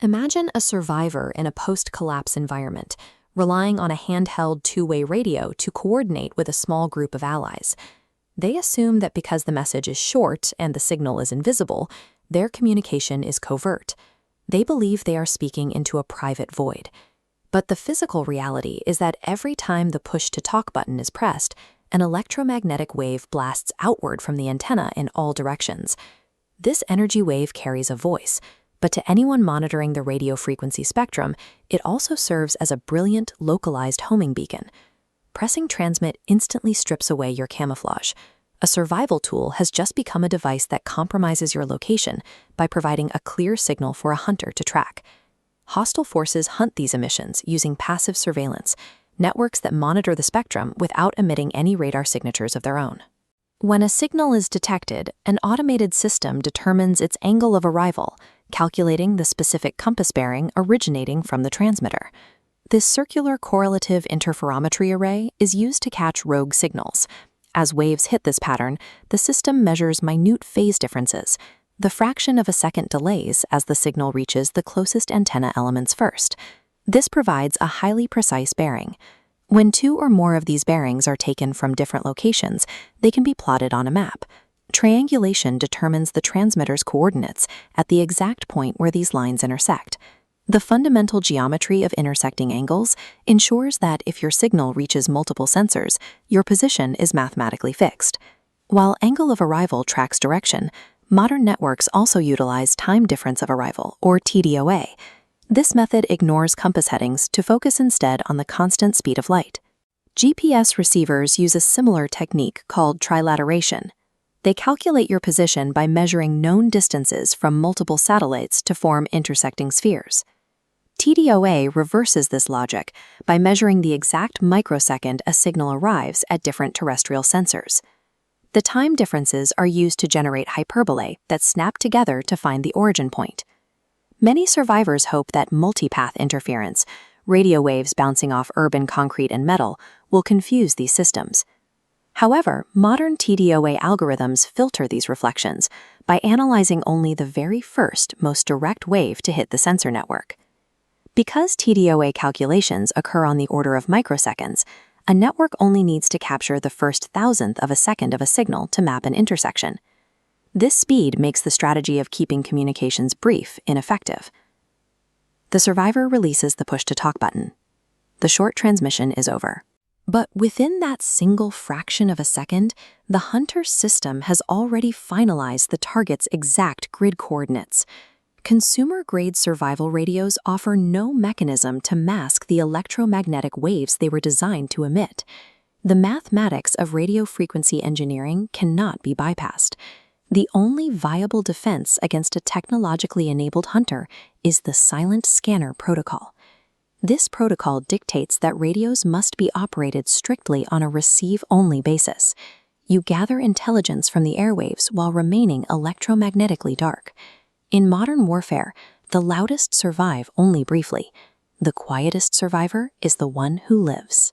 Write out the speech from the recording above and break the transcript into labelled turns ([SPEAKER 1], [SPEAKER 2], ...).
[SPEAKER 1] Imagine a survivor in a post-collapse environment, relying on a handheld two-way radio to coordinate with a small group of allies. They assume that because the message is short and the signal is invisible, their communication is covert. They believe they are speaking into a private void. But the physical reality is that every time the push-to-talk button is pressed, an electromagnetic wave blasts outward from the antenna in all directions. This energy wave carries a voice, but to anyone monitoring the radio frequency spectrum, it also serves as a brilliant, localized homing beacon. Pressing transmit instantly strips away your camouflage. A survival tool has just become a device that compromises your location by providing a clear signal for a hunter to track. Hostile forces hunt these emissions using passive surveillance, networks that monitor the spectrum without emitting any radar signatures of their own. When a signal is detected, an automated system determines its angle of arrival, calculating the specific compass bearing originating from the transmitter. This circular correlative interferometry array is used to catch rogue signals. As waves hit this pattern, the system measures minute phase differences, the fraction of a second delays as the signal reaches the closest antenna elements first. This provides a highly precise bearing. When two or more of these bearings are taken from different locations, they can be plotted on a map. Triangulation determines the transmitter's coordinates at the exact point where these lines intersect. The fundamental geometry of intersecting angles ensures that if your signal reaches multiple sensors, your position is mathematically fixed. While angle of arrival tracks direction, modern networks also utilize time difference of arrival, or TDOA. This method ignores compass headings to focus instead on the constant speed of light. GPS receivers use a similar technique called trilateration. They calculate your position by measuring known distances from multiple satellites to form intersecting spheres. TDOA reverses this logic by measuring the exact microsecond a signal arrives at different terrestrial sensors. The time differences are used to generate hyperbolae that snap together to find the origin point. Many survivors hope that multipath interference, radio waves bouncing off urban concrete and metal, will confuse these systems. However, modern TDOA algorithms filter these reflections by analyzing only the very first, most direct wave to hit the sensor network. Because TDOA calculations occur on the order of microseconds, a network only needs to capture the first thousandth of a second of a signal to map an intersection. This speed makes the strategy of keeping communications brief ineffective. The survivor releases the push-to-talk button. The short transmission is over. But within that single fraction of a second, the hunter's system has already finalized the target's exact grid coordinates. Consumer-grade survival radios offer no mechanism to mask the electromagnetic waves they were designed to emit. The mathematics of radio frequency engineering cannot be bypassed. The only viable defense against a technologically enabled hunter is the silent scanner protocol. This protocol dictates that radios must be operated strictly on a receive-only basis. You gather intelligence from the airwaves while remaining electromagnetically dark. In modern warfare, the loudest survive only briefly. The quietest survivor is the one who lives.